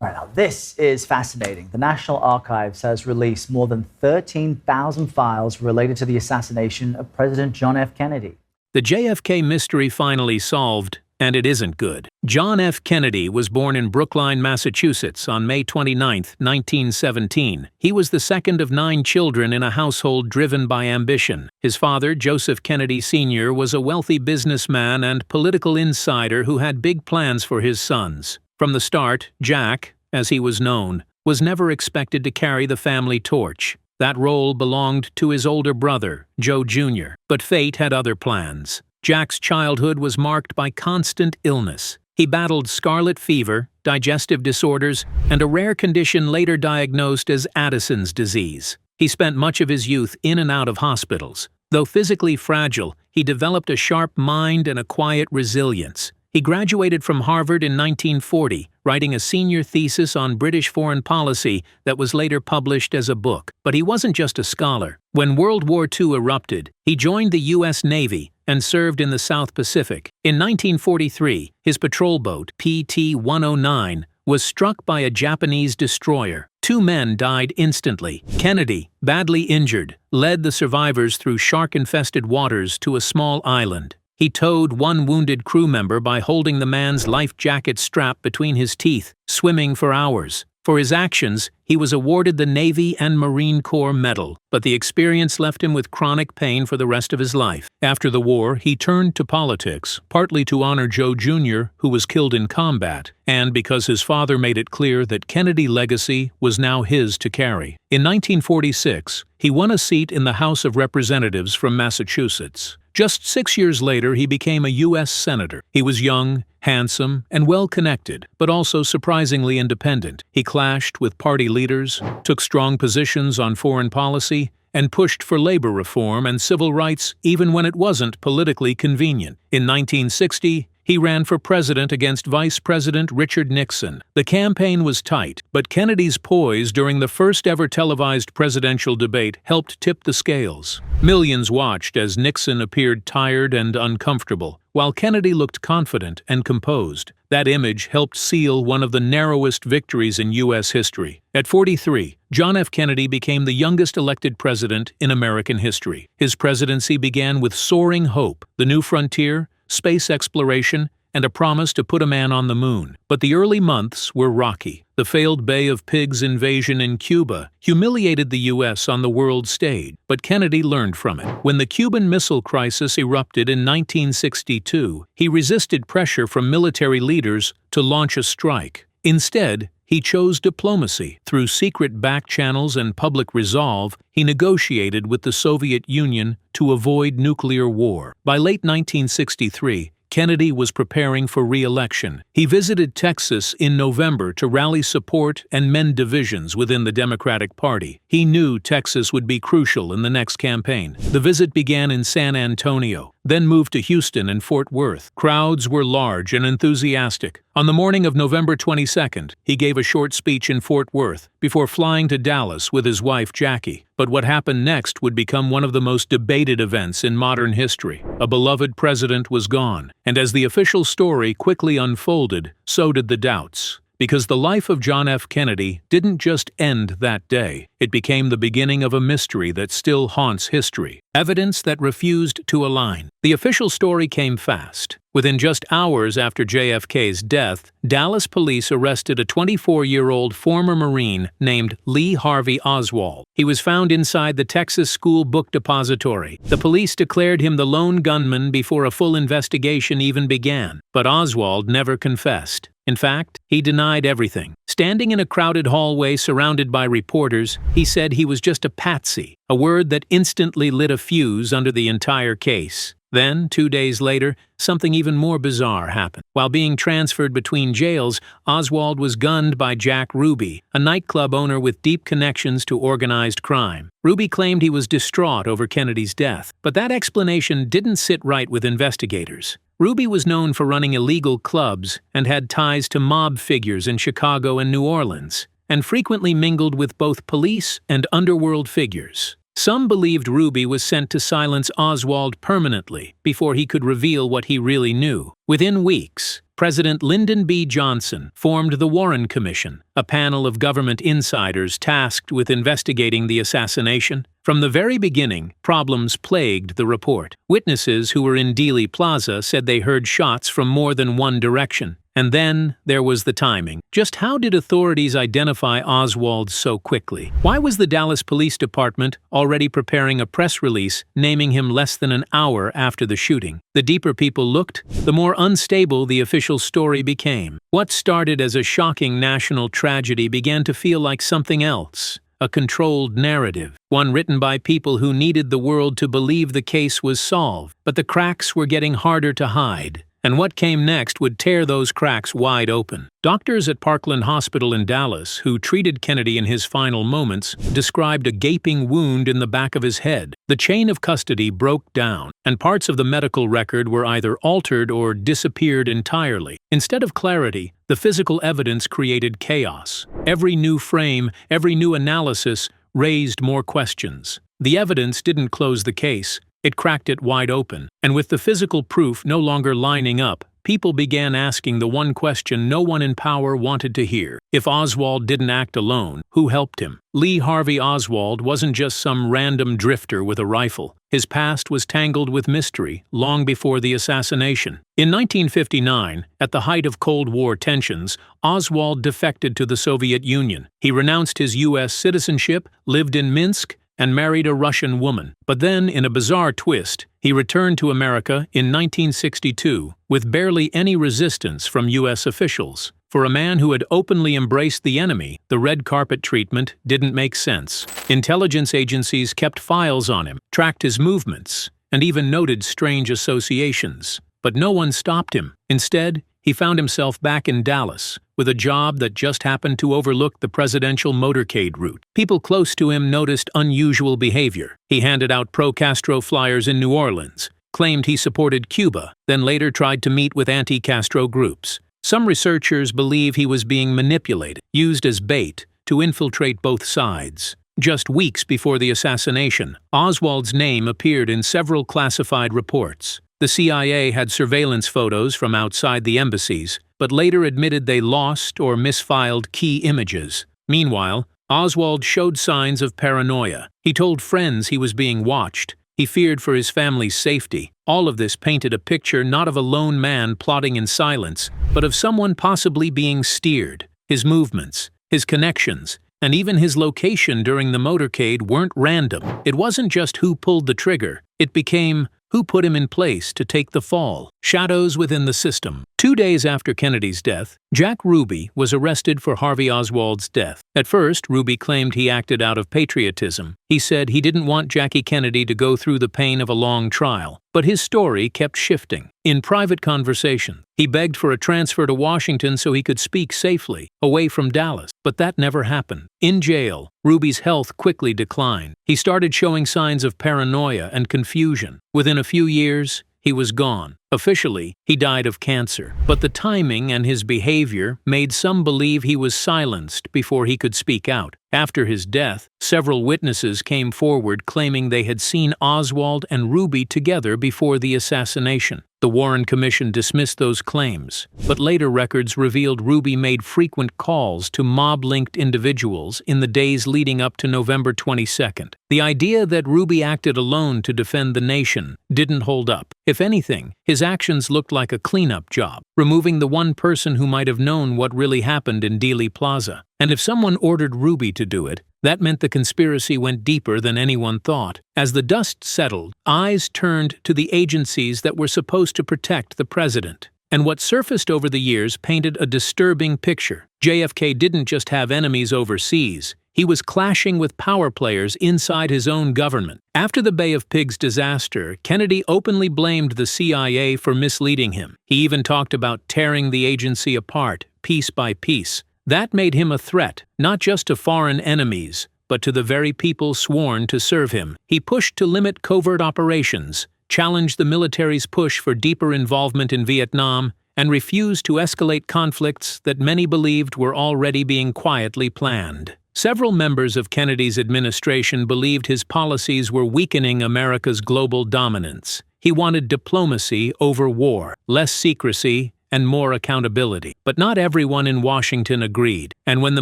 All right, now this is fascinating. The National Archives has released more than 13,000 files related to the assassination of President John F. Kennedy. The JFK mystery finally solved, and it isn't good. John F. Kennedy was born in Brookline, Massachusetts on May 29, 1917. He was the second of 9 children in a household driven by ambition. His father, Joseph Kennedy Sr., was a wealthy businessman and political insider who had big plans for his sons. From the start, Jack, as he was known, was never expected to carry the family torch. That role belonged to his older brother, Joe Jr., but fate had other plans. Jack's childhood was marked by constant illness. He battled scarlet fever, digestive disorders, and a rare condition later diagnosed as Addison's disease. He spent much of his youth in and out of hospitals. Though physically fragile, he developed a sharp mind and a quiet resilience. He graduated from Harvard in 1940, writing a senior thesis on British foreign policy that was later published as a book. But he wasn't just a scholar. When World War II erupted, he joined the U.S. Navy and served in the South Pacific. In 1943, his patrol boat, PT-109, was struck by a Japanese destroyer. 2 men died instantly. Kennedy, badly injured, led the survivors through shark-infested waters to a small island. He towed one wounded crew member by holding the man's life jacket strap between his teeth, swimming for hours. For his actions, he was awarded the Navy and Marine Corps Medal, but the experience left him with chronic pain for the rest of his life. After the war, he turned to politics, partly to honor Joe Jr., who was killed in combat, and because his father made it clear that Kennedy's legacy was now his to carry. In 1946, he won a seat in the House of Representatives from Massachusetts. Just 6 years later, he became a U.S. Senator. He was young, handsome, and well-connected, but also surprisingly independent. He clashed with party leaders, took strong positions on foreign policy, and pushed for labor reform and civil rights even when it wasn't politically convenient. In 1960, he ran for president against Vice President Richard Nixon. The campaign was tight, but Kennedy's poise during the first-ever televised presidential debate helped tip the scales. Millions watched as Nixon appeared tired and uncomfortable, while Kennedy looked confident and composed. That image helped seal one of the narrowest victories in U.S. history. At 43, John F. Kennedy became the youngest elected president in American history. His presidency began with soaring hope, the new frontier, space exploration, and a promise to put a man on the moon. But the early months were rocky. The failed Bay of Pigs invasion in Cuba humiliated the U.S. on the world stage, but Kennedy learned from it. When the Cuban Missile Crisis erupted in 1962, he resisted pressure from military leaders to launch a strike. Instead, he chose diplomacy. Through secret back channels and public resolve, he negotiated with the Soviet Union to avoid nuclear war. By late 1963, Kennedy was preparing for re-election. He visited Texas in November to rally support and mend divisions within the Democratic Party. He knew Texas would be crucial in the next campaign. The visit began in San Antonio, then moved to Houston and Fort Worth. Crowds were large and enthusiastic. On the morning of November 22nd, he gave a short speech in Fort Worth before flying to Dallas with his wife Jackie. But what happened next would become one of the most debated events in modern history. A beloved president was gone, and as the official story quickly unfolded, so did the doubts. Because the life of John F. Kennedy didn't just end that day. It became the beginning of a mystery that still haunts history. Evidence that refused to align. The official story came fast. Within just hours after JFK's death, Dallas police arrested a 24-year-old former Marine named Lee Harvey Oswald. He was found inside the Texas School Book Depository. The police declared him the lone gunman before a full investigation even began. But Oswald never confessed. In fact, he denied everything. Standing in a crowded hallway surrounded by reporters, he said he was just a patsy, a word that instantly lit a fuse under the entire case. Then, 2 days later, something even more bizarre happened. While being transferred between jails, Oswald was gunned by Jack Ruby, a nightclub owner with deep connections to organized crime. Ruby claimed he was distraught over Kennedy's death, but that explanation didn't sit right with investigators. Ruby was known for running illegal clubs and had ties to mob figures in Chicago and New Orleans, and frequently mingled with both police and underworld figures. Some believed Ruby was sent to silence Oswald permanently before he could reveal what he really knew. Within weeks, President Lyndon B. Johnson formed the Warren Commission, a panel of government insiders tasked with investigating the assassination. From the very beginning, problems plagued the report. Witnesses who were in Dealey Plaza said they heard shots from more than one direction. And then there was the timing. Just how did authorities identify Oswald so quickly? Why was the Dallas Police Department already preparing a press release naming him less than an hour after the shooting? The deeper people looked, the more unstable the official story became. What started as a shocking national tragedy began to feel like something else. A controlled narrative, one written by people who needed the world to believe the case was solved. But the cracks were getting harder to hide. And what came next would tear those cracks wide open. Doctors at Parkland Hospital in Dallas, who treated Kennedy in his final moments, described a gaping wound in the back of his head. The chain of custody broke down, and parts of the medical record were either altered or disappeared entirely. Instead of clarity, the physical evidence created chaos. Every new frame, every new analysis raised more questions. The evidence didn't close the case. It cracked it wide open, and with the physical proof no longer lining up, people began asking the one question no one in power wanted to hear. If Oswald didn't act alone, who helped him? Lee Harvey Oswald wasn't just some random drifter with a rifle. His past was tangled with mystery long before the assassination. In 1959, at the height of Cold War tensions, Oswald defected to the Soviet Union. He renounced his U.S. citizenship, lived in Minsk, and married a Russian woman. But then, in a bizarre twist, he returned to America in 1962 with barely any resistance from U.S. officials. For a man who had openly embraced the enemy, the red carpet treatment didn't make sense. Intelligence agencies kept files on him, tracked his movements, and even noted strange associations. But no one stopped him. Instead, he found himself back in Dallas, with a job that just happened to overlook the presidential motorcade route. People close to him noticed unusual behavior. He handed out pro-Castro flyers in New Orleans, claimed he supported Cuba, then later tried to meet with anti-Castro groups. Some researchers believe he was being manipulated, used as bait, to infiltrate both sides. Just weeks before the assassination, Oswald's name appeared in several classified reports. The CIA had surveillance photos from outside the embassies, but later admitted they lost or misfiled key images. Meanwhile, Oswald showed signs of paranoia. He told friends he was being watched. He feared for his family's safety. All of this painted a picture not of a lone man plotting in silence, but of someone possibly being steered. His movements, his connections, and even his location during the motorcade weren't random. It wasn't just who pulled the trigger. It became who put him in place to take the fall. Shadows within the system. 2 days after Kennedy's death, Jack Ruby was arrested for Harvey Oswald's death. At first, Ruby claimed he acted out of patriotism. He said he didn't want Jackie Kennedy to go through the pain of a long trial. But his story kept shifting. In private conversation, he begged for a transfer to Washington so he could speak safely, away from Dallas. But that never happened. In jail, Ruby's health quickly declined. He started showing signs of paranoia and confusion. Within a few years, he was gone. Officially, he died of cancer. But the timing and his behavior made some believe he was silenced before he could speak out. After his death, several witnesses came forward claiming they had seen Oswald and Ruby together before the assassination. The Warren Commission dismissed those claims, but later records revealed Ruby made frequent calls to mob-linked individuals in the days leading up to November 22nd. The idea that Ruby acted alone to defend the nation didn't hold up. If anything, his actions looked like a cleanup job, removing the one person who might have known what really happened in Dealey Plaza. And if someone ordered Ruby to do it, that meant the conspiracy went deeper than anyone thought. As the dust settled, eyes turned to the agencies that were supposed to protect the president. And what surfaced over the years painted a disturbing picture. JFK didn't just have enemies overseas. He was clashing with power players inside his own government. After the Bay of Pigs disaster, Kennedy openly blamed the CIA for misleading him. He even talked about tearing the agency apart, piece by piece. That made him a threat, not just to foreign enemies, but to the very people sworn to serve him. He pushed to limit covert operations, challenged the military's push for deeper involvement in Vietnam, and refused to escalate conflicts that many believed were already being quietly planned. Several members of Kennedy's administration believed his policies were weakening America's global dominance. He wanted diplomacy over war, less secrecy, and more accountability. But not everyone in Washington agreed, and when the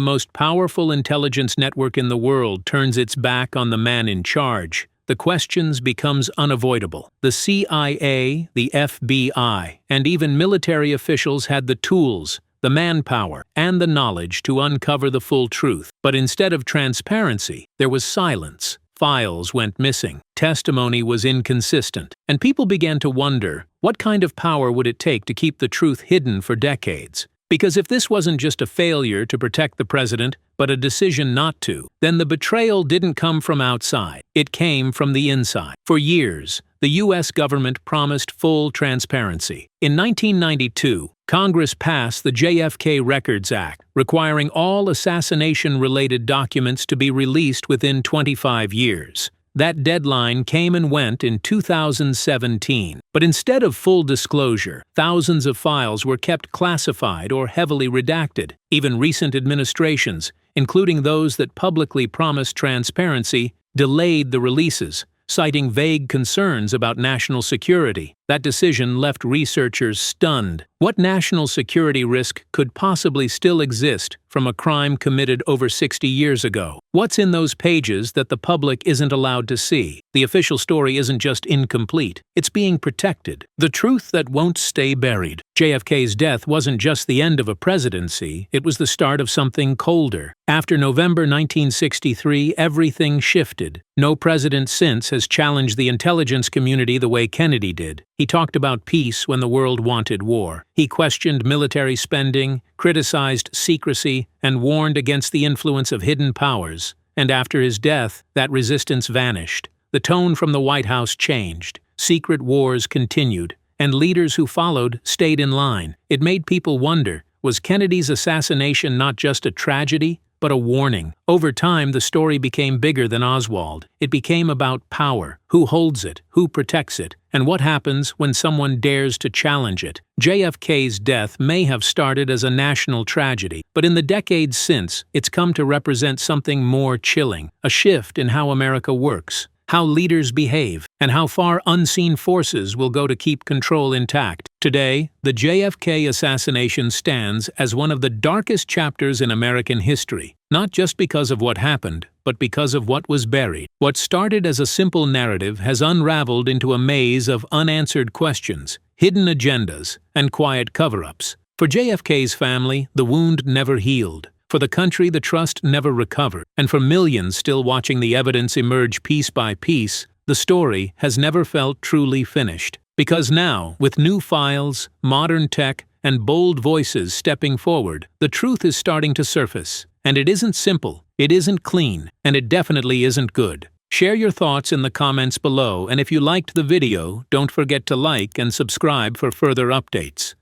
most powerful intelligence network in the world turns its back on the man in charge, the questions becomes unavoidable. The CIA, the FBI, and even military officials had the tools, the manpower, and the knowledge to uncover the full truth. But instead of transparency, there was silence. Files went missing, testimony was inconsistent, and people began to wonder, what kind of power would it take to keep the truth hidden for decades? Because if this wasn't just a failure to protect the president, but a decision not to, then the betrayal didn't come from outside, it came from the inside. For years, the U.S. government promised full transparency. In 1992, Congress passed the JFK Records Act, requiring all assassination-related documents to be released within 25 years. That deadline came and went in 2017. But instead of full disclosure, thousands of files were kept classified or heavily redacted. Even recent administrations, including those that publicly promised transparency, delayed the releases, citing vague concerns about national security. That decision left researchers stunned. What national security risk could possibly still exist from a crime committed over 60 years ago? What's in those pages that the public isn't allowed to see? The official story isn't just incomplete, it's being protected. The truth that won't stay buried. JFK's death wasn't just the end of a presidency, it was the start of something colder. After November 1963, everything shifted. No president since has challenged the intelligence community the way Kennedy did. He talked about peace when the world wanted war. He questioned military spending, criticized secrecy, and warned against the influence of hidden powers. And after his death, that resistance vanished. The tone from the White House changed. Secret wars continued, and leaders who followed stayed in line. It made people wonder, was Kennedy's assassination not just a tragedy, but a warning? Over time, the story became bigger than Oswald. It became about power, who holds it, who protects it, and what happens when someone dares to challenge it. JFK's death may have started as a national tragedy, but in the decades since, it's come to represent something more chilling, a shift in how America works, how leaders behave, and how far unseen forces will go to keep control intact. Today, the JFK assassination stands as one of the darkest chapters in American history, not just because of what happened, but because of what was buried. What started as a simple narrative has unraveled into a maze of unanswered questions, hidden agendas, and quiet cover-ups. For JFK's family, the wound never healed. For the country, the trust never recovered. And for millions still watching the evidence emerge piece by piece, the story has never felt truly finished. Because now, with new files, modern tech, and bold voices stepping forward, the truth is starting to surface. And it isn't simple, it isn't clean, and it definitely isn't good. Share your thoughts in the comments below, and if you liked the video, don't forget to like and subscribe for further updates.